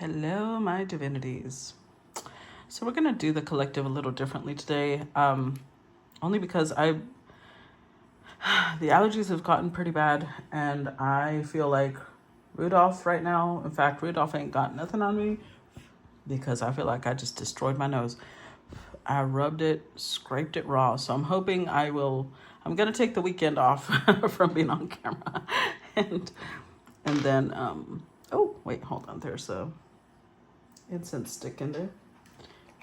Hello, my divinities. So we're gonna do the collective a little differently today, only because the allergies have gotten pretty bad, and I feel like Rudolph right now. In fact, Rudolph ain't got nothing on me because I feel like I just destroyed my nose. I rubbed it, scraped it raw. So I'm hoping I'm gonna take the weekend off from being on camera, and then oh wait, hold on. There's a incense stick in there.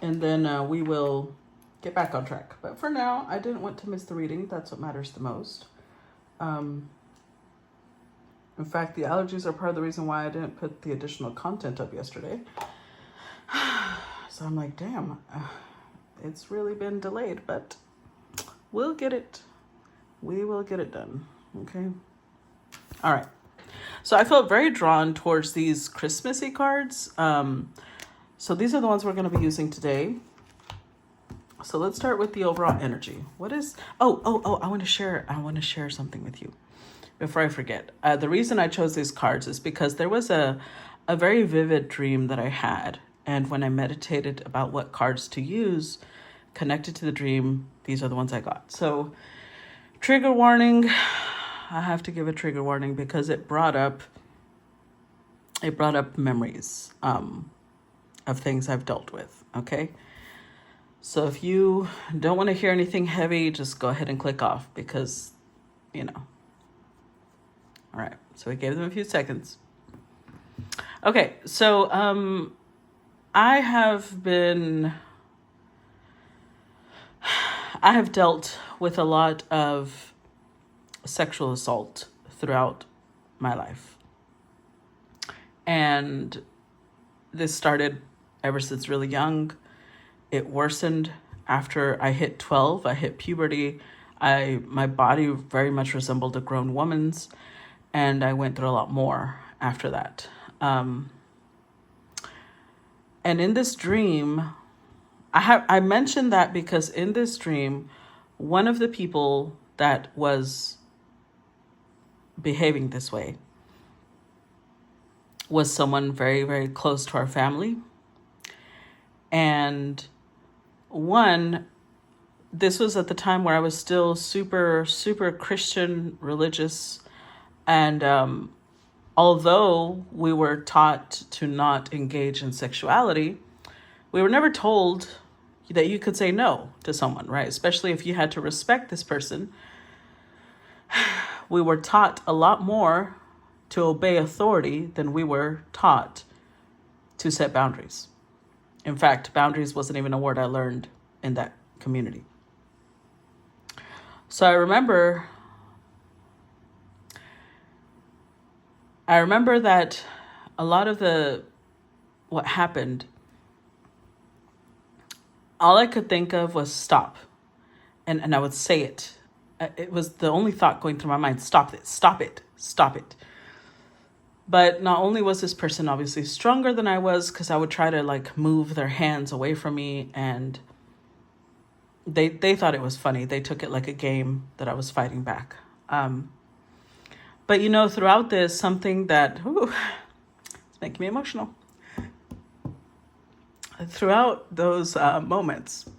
And then we will get back on track. But for now, I didn't want to miss the reading. That's what matters the most. In fact, the allergies are part of the reason why I didn't put the additional content up yesterday. So I'm like, damn, it's really been delayed, but we'll get it. We will get it done. Okay. All right. So I felt very drawn towards these Christmassy cards. So these are the ones we're going to be using today. So let's start with the overall energy. What is, I want to share something with you before I forget. The reason I chose these cards is because there was a very vivid dream that I had. And when I meditated about what cards to use connected to the dream, these are the ones I got. So trigger warning, I have to give a trigger warning because it brought up memories, of things I've dealt with, okay? So if you don't want to hear anything heavy, just go ahead and click off because, All right, so we gave them a few seconds. Okay, so I have dealt with a lot of sexual assault throughout my life. And this started ever since really young. It worsened after I hit 12. I hit puberty. My body very much resembled a grown woman's, and I went through a lot more after that. And in this dream, I mentioned that because in this dream, one of the people that was behaving this way was someone very, very close to our family. And this was at the time where I was still super, super Christian, religious. And although we were taught to not engage in sexuality, we were never told that you could say no to someone, right? Especially if you had to respect this person. We were taught a lot more to obey authority than we were taught to set boundaries. In fact, boundaries wasn't even a word I learned in that community. So I remember that a lot of what happened, all I could think of was stop. And I would say it. It was the only thought going through my mind, stop it, stop it, stop it. But not only was this person obviously stronger than I was, because I would try to move their hands away from me, and they thought it was funny. They took it like a game that I was fighting back. But throughout this, something that it's making me emotional. Throughout those moments,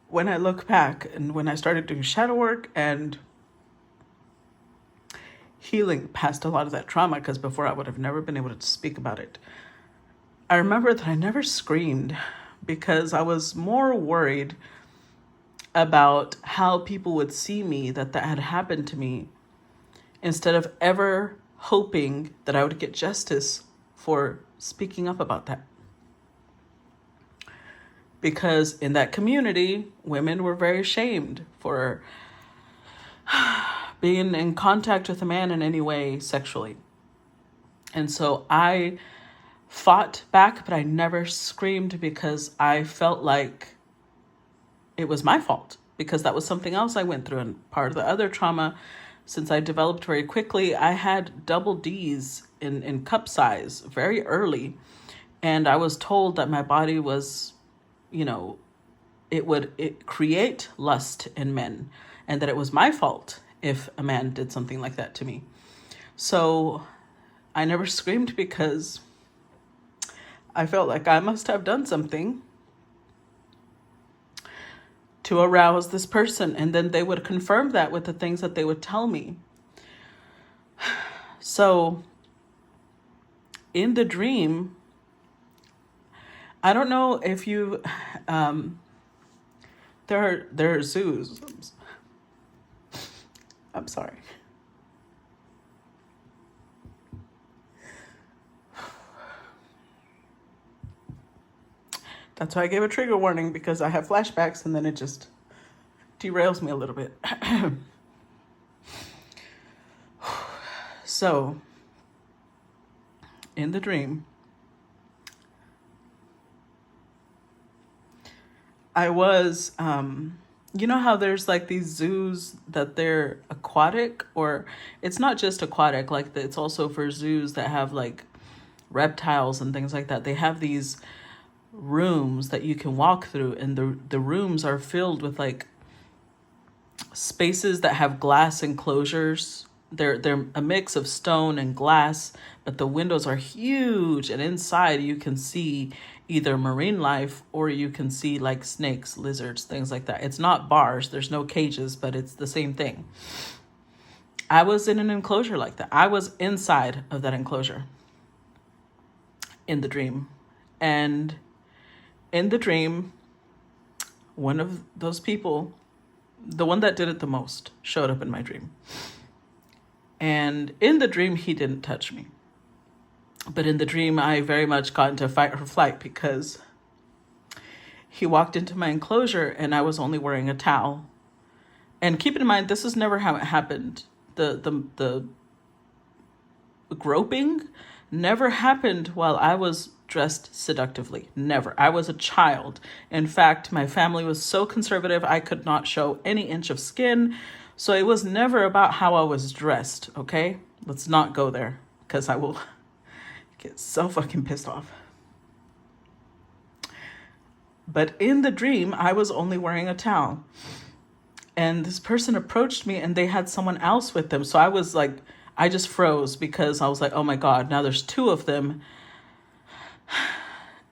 when I look back and when I started doing shadow work and healing past a lot of that trauma, because before I would have never been able to speak about it, I remember that I never screamed because I was more worried about how people would see me that had happened to me, instead of ever hoping that I would get justice for speaking up about that. Because in that community, women were very ashamed for being in contact with a man in any way sexually. And so I fought back, but I never screamed because I felt like it was my fault, because that was something else I went through. And part of the other trauma, since I developed very quickly, I had double D's in cup size very early. And I was told that my body was, it would create lust in men, and that it was my fault if a man did something like that to me. So I never screamed because I felt like I must have done something to arouse this person. And then they would confirm that with the things that they would tell me. So in the dream, I don't know if you, there are zoos. I'm sorry. That's why I gave a trigger warning, because I have flashbacks and then it just derails me a little bit. So, in the dream, I was, you know how there's like these zoos that they're aquatic, or it's not just aquatic, like it's also for zoos that have like reptiles and things like that. They have these rooms that you can walk through, and the rooms are filled with like spaces that have glass enclosures. They're a mix of stone and glass, but the windows are huge, and inside you can see either marine life or you can see like snakes, lizards, things like that. It's not bars, there's no cages, but it's the same thing. I was in an enclosure like that. I was inside of that enclosure in the dream. And in the dream, one of those people, the one that did it the most, showed up in my dream. And in the dream, he didn't touch me. But in the dream, I very much got into fight or flight, because he walked into my enclosure and I was only wearing a towel. And keep in mind, this is never how it happened. The groping never happened while I was dressed seductively. Never. I was a child. In fact, my family was so conservative, I could not show any inch of skin. So it was never about how I was dressed, okay? Let's not go there, because I will get so fucking pissed off. But in the dream, I was only wearing a towel. And this person approached me and they had someone else with them. So I was like, I just froze, because I was like, oh my God, now there's two of them.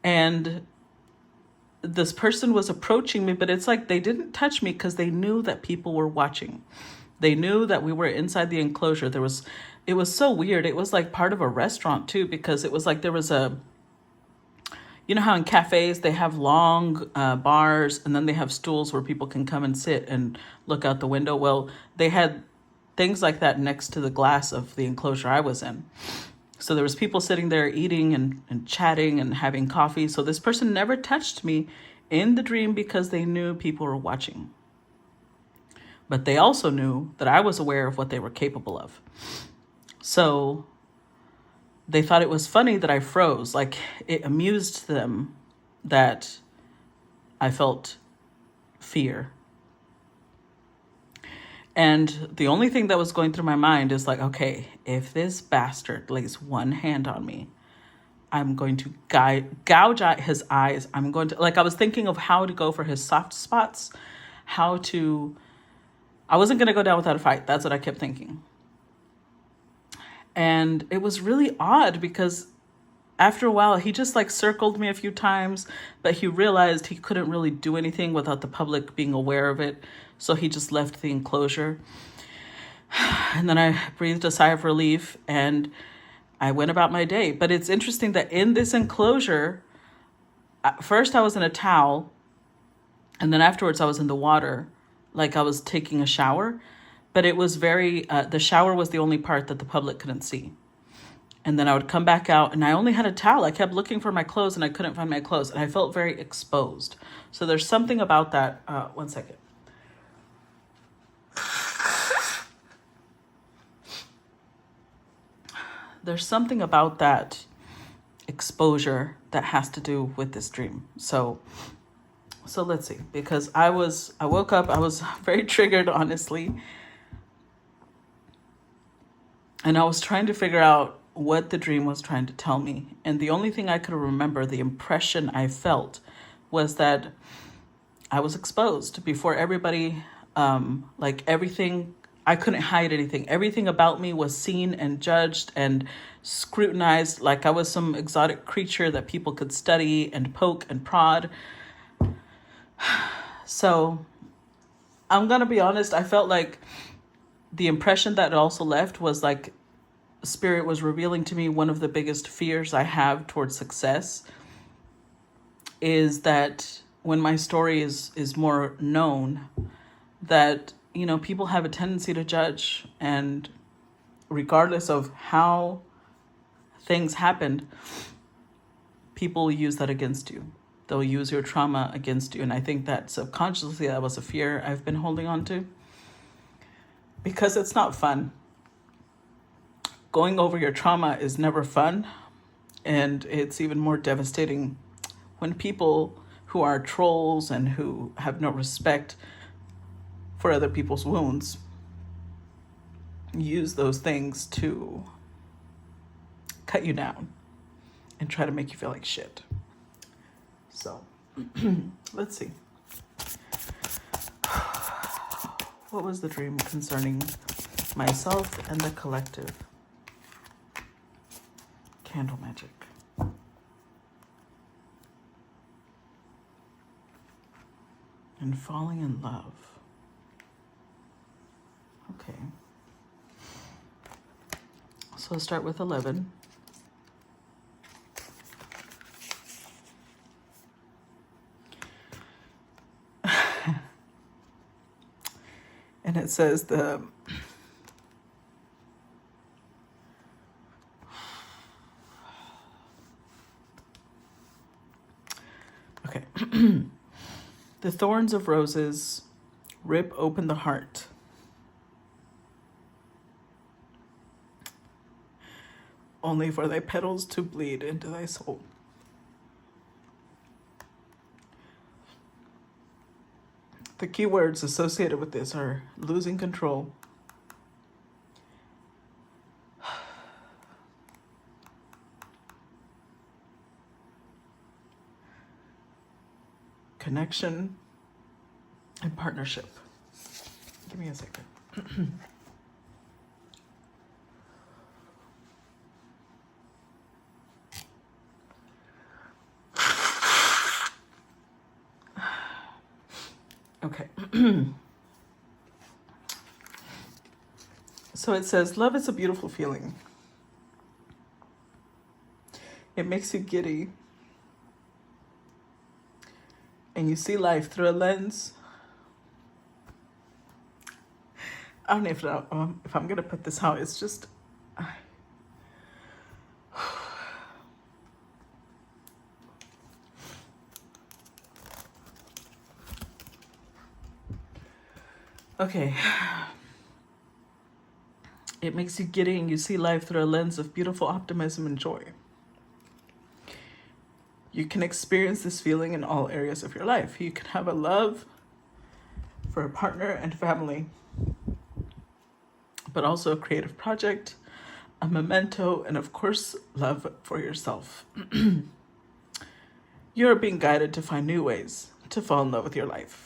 And this person was approaching me, but it's like they didn't touch me because they knew that people were watching. They knew that we were inside the enclosure. It was so weird. It was like part of a restaurant too, because it was like there was you know how in cafes they have long bars and then they have stools where people can come and sit and look out the window. Well, they had things like that next to the glass of the enclosure I was in. So there was people sitting there eating and chatting and having coffee. So this person never touched me in the dream because they knew people were watching. But they also knew that I was aware of what they were capable of. So they thought it was funny that I froze. Like, it amused them that I felt fear. And the only thing that was going through my mind is like, okay, if this bastard lays one hand on me, I'm going to gouge out his eyes. I'm going to, like, I was thinking of how to go for his soft spots, I wasn't going to go down without a fight. That's what I kept thinking. And it was really odd, because after a while, he just like circled me a few times, but he realized he couldn't really do anything without the public being aware of it. So he just left the enclosure. And then I breathed a sigh of relief and I went about my day. But it's interesting that in this enclosure, first I was in a towel, and then afterwards I was in the water, like I was taking a shower. But it was the shower was the only part that the public couldn't see. And then I would come back out and I only had a towel. I kept looking for my clothes and I couldn't find my clothes. And I felt very exposed. So there's something about that. One second. There's something about that exposure that has to do with this dream. So let's see, because I woke up, I was very triggered, honestly. And I was trying to figure out what the dream was trying to tell me. And the only thing I could remember, the impression I felt, was that I was exposed before everybody, like everything. I couldn't hide anything. Everything about me was seen and judged and scrutinized like I was some exotic creature that people could study and poke and prod. So I'm going to be honest. I felt like the impression that it also left was like Spirit was revealing to me one of the biggest fears I have towards success is that when my story is more known, that, you know, people have a tendency to judge, and regardless of how things happened, people will use that against you. They'll use your trauma against you. And I think that subconsciously that was a fear I've been holding on to, because it's not fun. Going over your trauma is never fun. And it's even more devastating when people who are trolls and who have no respect for other people's wounds use those things to cut you down and try to make you feel like shit. So, let's see. What was the dream concerning myself and the collective? Candle magic. And falling in love. Okay. So let's start with 11. And it says okay. The thorns of roses rip open the heart. Only for thy petals to bleed into thy soul. The key words associated with this are losing control, connection, and partnership. Give me a second. Okay. So it says, love is a beautiful feeling. It makes you giddy. And you see life through a lens. I don't know if I'm going to put this out. It's just... Okay. It makes you giddy and you see life through a lens of beautiful optimism and joy. You can experience this feeling in all areas of your life. You can have a love for a partner and family, but also a creative project, a memento, and of course, love for yourself. You're being guided to find new ways to fall in love with your life.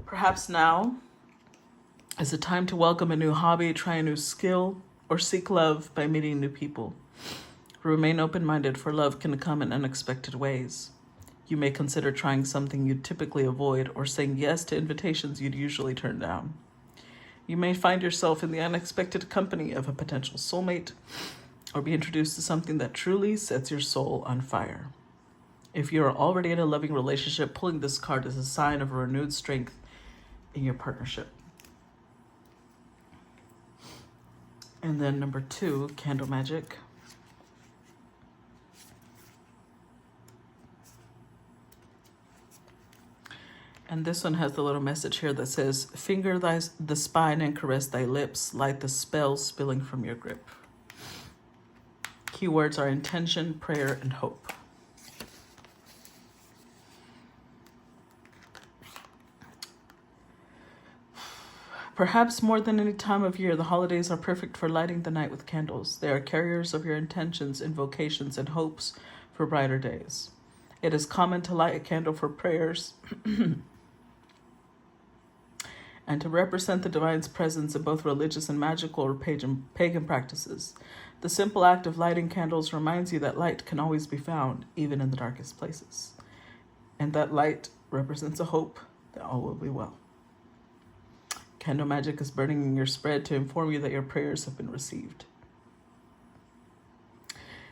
Perhaps now is a time to welcome a new hobby, try a new skill, or seek love by meeting new people. Remain open-minded, for love can come in unexpected ways. You may consider trying something you'd typically avoid or saying yes to invitations you'd usually turn down. You may find yourself in the unexpected company of a potential soulmate or be introduced to something that truly sets your soul on fire. If you are already in a loving relationship, pulling this card is a sign of a renewed strength in your partnership. And then number 2, candle magic. And this one has the little message here that says, finger the spine and caress thy lips, light the spell spilling from your grip. Keywords are intention, prayer, and hope. Perhaps more than any time of year, the holidays are perfect for lighting the night with candles. They are carriers of your intentions, invocations, and hopes for brighter days. It is common to light a candle for prayers and to represent the divine's presence in both religious and magical or pagan practices. The simple act of lighting candles reminds you that light can always be found, even in the darkest places. And that light represents a hope that all will be well. Candle magic is burning in your spread to inform you that your prayers have been received.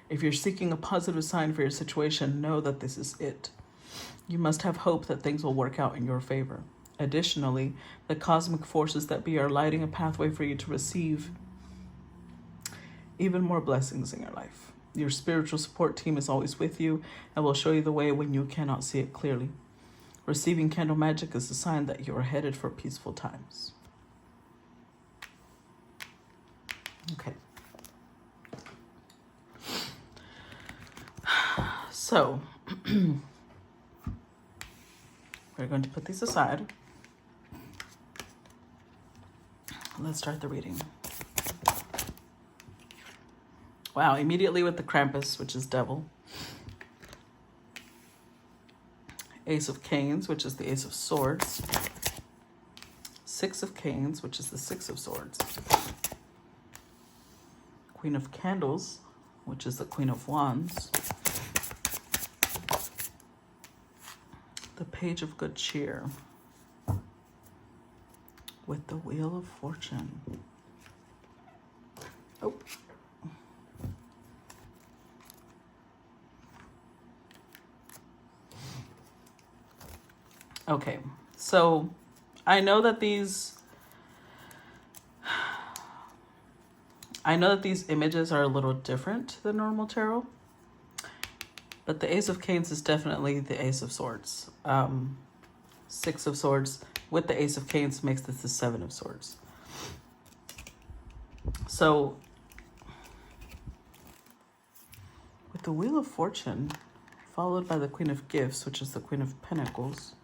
If you're seeking a positive sign for your situation, know that this is it. You must have hope that things will work out in your favor. Additionally, the cosmic forces that be are lighting a pathway for you to receive even more blessings in your life. Your spiritual support team is always with you and will show you the way when you cannot see it clearly. Receiving candle magic is a sign that you are headed for peaceful times. Okay. So, we're going to put these aside. Let's start the reading. Wow, immediately with the Krampus, which is devil. Ace of Canes, which is the Ace of Swords. Six of Canes, which is the Six of Swords. Queen of Candles, which is the Queen of Wands. The Page of Good Cheer with the Wheel of Fortune. Oh. Okay, so I know that these images are a little different than normal tarot, but the Ace of Canes is definitely the Ace of Swords. Six of Swords with the Ace of Canes makes this the Seven of Swords. So with the Wheel of Fortune, followed by the Queen of Gifts, which is the Queen of Pentacles,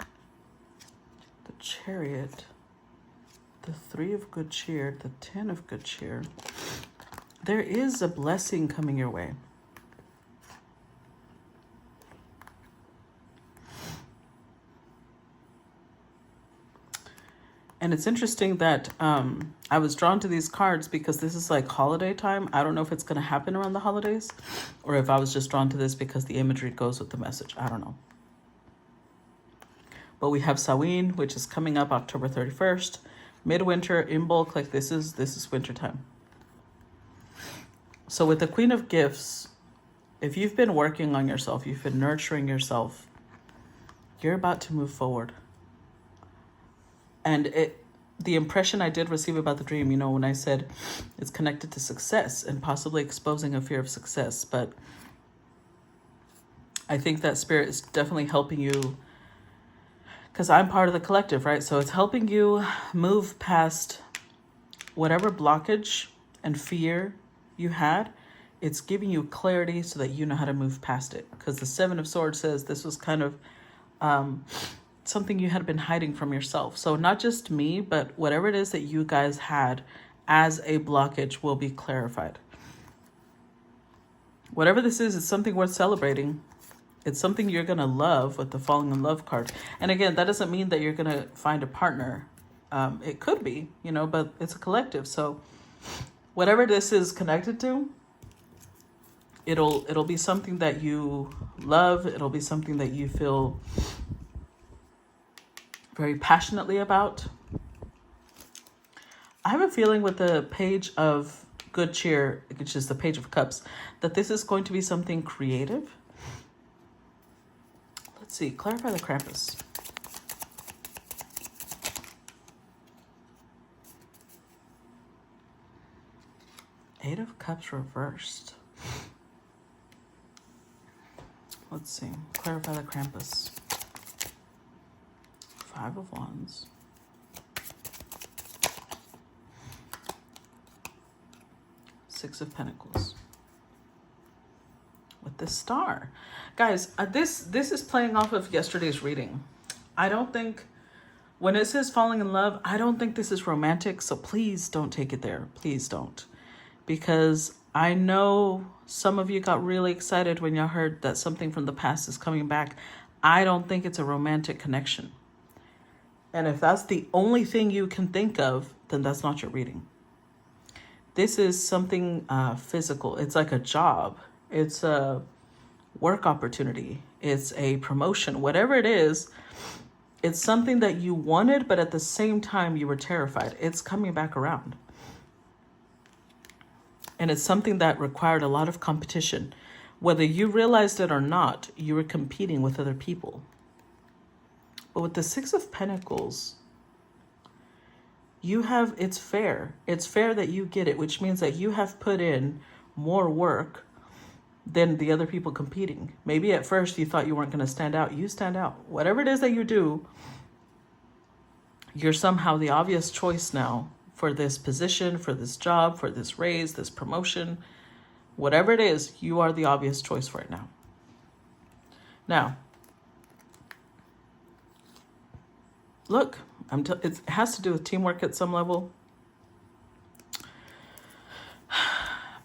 the Chariot, the Three of Good Cheer, the Ten of Good Cheer, there is a blessing coming your way. And it's interesting that I was drawn to these cards because this is like holiday time. I don't know if it's going to happen around the holidays or if I was just drawn to this because the imagery goes with the message. I don't know. But we have Samhain, which is coming up October 31st. Midwinter, in bulk, like this is wintertime. So with the Queen of Gifts, if you've been working on yourself, you've been nurturing yourself, you're about to move forward. And the impression I did receive about the dream, when I said it's connected to success and possibly exposing a fear of success, but I think that spirit is definitely helping you because I'm part of the collective, right? So it's helping you move past whatever blockage and fear you had. It's giving you clarity so that you know how to move past it. Because the Seven of Swords says this was kind of something you had been hiding from yourself. So not just me, but whatever it is that you guys had as a blockage will be clarified. Whatever this is, it's something worth celebrating. It's something you're going to love with the Falling in Love card. And again, that doesn't mean that you're going to find a partner. It could be, but it's a collective. So whatever this is connected to, it'll be something that you love. It'll be something that you feel very passionately about. I have a feeling with the Page of Good Cheer, which is the Page of Cups, that this is going to be something creative. Let's see, clarify the Krampus. Eight of Cups reversed. Let's see, clarify the Krampus. Five of Wands. Six of Pentacles. With the Star. Guys, this is playing off of yesterday's reading. I don't think, when it says falling in love, I don't think this is romantic. So please don't take it there. Please don't. Because I know some of you got really excited when y'all heard that something from the past is coming back. I don't think it's a romantic connection. And if that's the only thing you can think of, then that's not your reading. This is something physical. It's like a job. It's a work opportunity. It's a promotion. Whatever it is, it's something that you wanted, but at the same time you were terrified. It's coming back around. And it's something that required a lot of competition. Whether you realized it or not, you were competing with other people. But with the Six of Pentacles, it's fair. It's fair that you get it, which means that you have put in more work than the other people competing. Maybe at first you thought you weren't going to stand out. You stand out. Whatever it is that you do, you're somehow the obvious choice now for this position, for this job, for this raise, this promotion. Whatever it is, you are the obvious choice right now. Now, look, it has to do with teamwork at some level.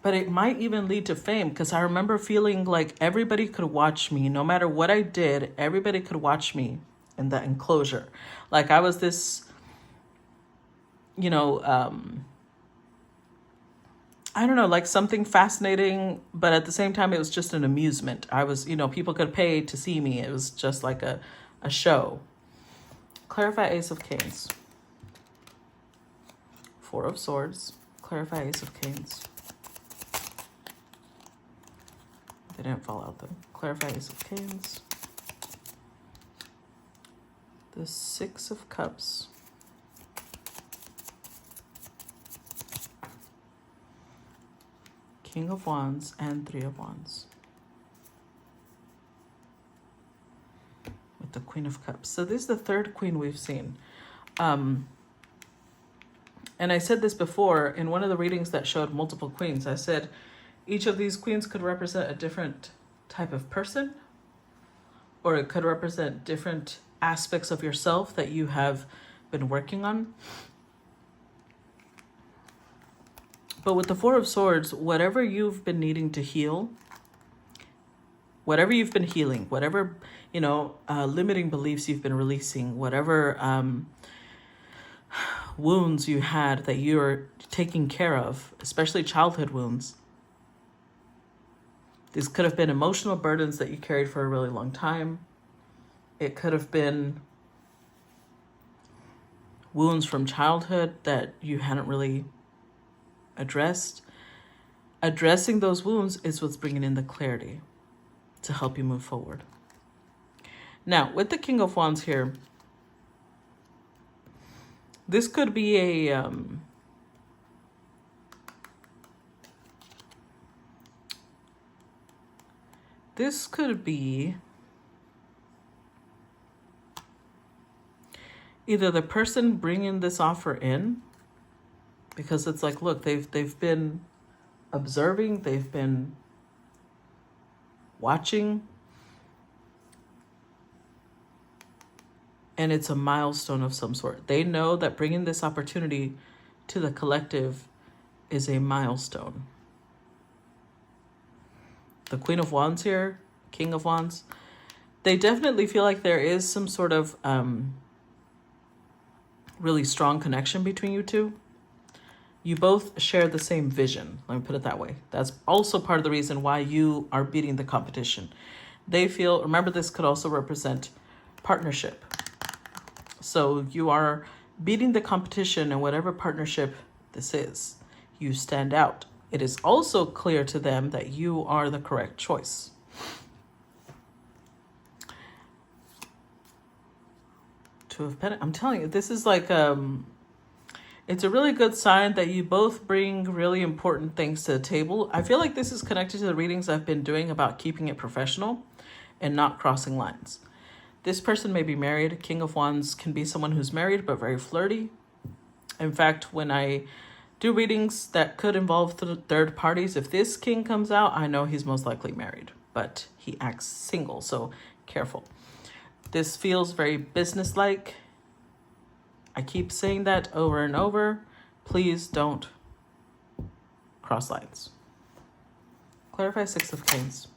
But it might even lead to fame, because I remember feeling like everybody could watch me. No matter what I did, everybody could watch me in that enclosure. Like I was this, I don't know, like something fascinating, but at the same time, it was just an amusement. I was, people could pay to see me. It was just like a show. Clarify Ace of Canes. Four of Swords. Clarify Ace of Canes. They didn't fall out though. Clarify Ace of Canes. The Six of Cups. King of Wands and Three of Wands. With the Queen of Cups. So this is the third queen we've seen. And I said this before in one of the readings that showed multiple queens. I said each of these queens could represent a different type of person, or it could represent different aspects of yourself that you have been working on. But with the Four of Swords, whatever you've been needing to heal, whatever you've been healing, whatever, limiting beliefs you've been releasing, whatever wounds you had that you're taking care of, especially childhood wounds. These could have been emotional burdens that you carried for a really long time. It could have been wounds from childhood that you hadn't really addressed. Addressing those wounds is what's bringing in the clarity to help you move forward. Now, with the King of Wands here, this could be a this could be either the person bringing this offer in, because it's like, look, they've been observing, they've been watching, and it's a milestone of some sort. They know that bringing this opportunity to the collective is a milestone. The Queen of Wands here, King of Wands, they definitely feel like there is some sort of really strong connection between you two. You both share the same vision. Let me put it that way. That's also part of the reason why you are beating the competition. They feel, remember, this could also represent partnership. So you are beating the competition in whatever partnership this is. You stand out. It is also clear to them that you are the correct choice. Two of Pentacles. I'm telling you, this is like, it's a really good sign that you both bring really important things to the table. I feel like this is connected to the readings I've been doing about keeping it professional and not crossing lines. This person may be married. King of Wands can be someone who's married but very flirty. In fact, when I do readings that could involve third parties, if this king comes out, I know he's most likely married, but he acts single, so careful. This feels very businesslike. I keep saying that over and over. Please don't cross lines. Clarify Six of Canes.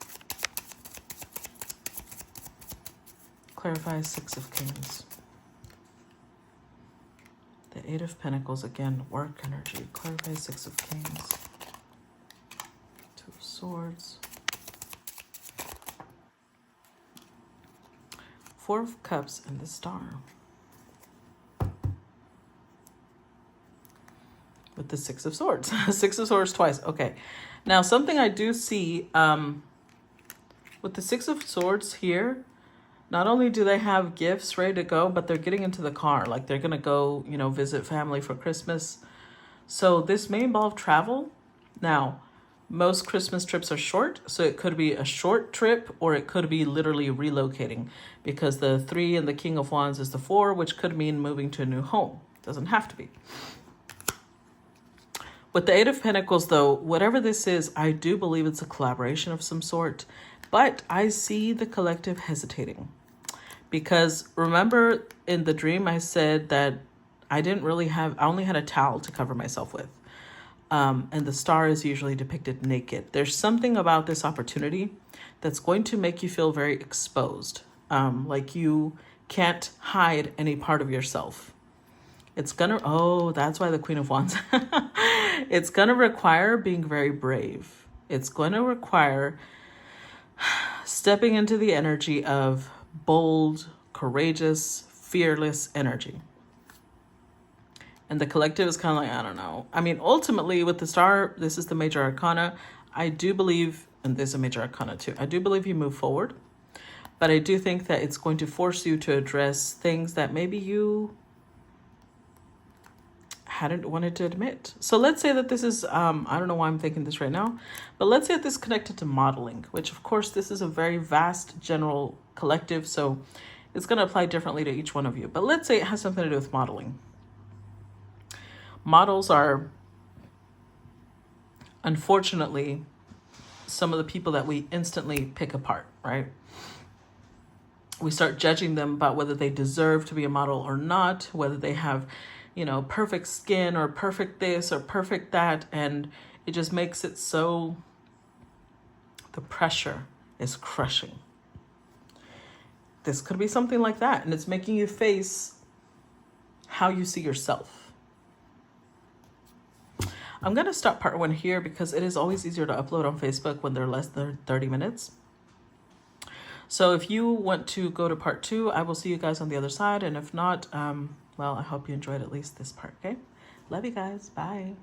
Clarify Six of Canes. The Eight of Pentacles, again, work energy. Clarify Six of Kings. Two of Swords. Four of Cups and the Star. With the Six of Swords. Six of Swords twice. Okay. Now, something I do see with the Six of Swords here, not only do they have gifts ready to go, but they're getting into the car. Like they're going to go, you know, visit family for Christmas. So this may involve travel. Now, most Christmas trips are short. So it could be a short trip or it could be literally relocating, because the 3 and the King of Wands is the 4, which could mean moving to a new home. Doesn't have to be. With the Eight of Pentacles, though, whatever this is, I do believe it's a collaboration of some sort. But I see the collective hesitating. Because remember in the dream I said that I only had a towel to cover myself with. And the star is usually depicted naked. There's something about this opportunity that's going to make you feel very exposed. Like you can't hide any part of yourself. It's gonna, oh, that's why the Queen of Wands. It's gonna require being very brave. It's going to require stepping into the energy of bold, courageous, fearless energy. And the collective is kind of like, I don't know. I mean, ultimately with the star, this is the major arcana. I do believe, and there's a major arcana too, I do believe you move forward. But I do think that it's going to force you to address things that maybe you hadn't wanted to admit. So let's say that this is, I don't know why I'm thinking this right now, but let's say that this is connected to modeling, which of course this is a very vast general collective. So it's going to apply differently to each one of you. But let's say it has something to do with modeling. Models are, unfortunately, some of the people that we instantly pick apart, right? We start judging them about whether they deserve to be a model or not, whether they have, you know, perfect skin or perfect this or perfect that. And it just makes it so, the pressure is crushing. This could be something like that. And it's making you face how you see yourself. I'm going to stop part 1 here because it is always easier to upload on Facebook when they're less than 30 minutes. So if you want to go to part 2, I will see you guys on the other side. And if not, well, I hope you enjoyed at least this part, okay? Love you guys. Bye.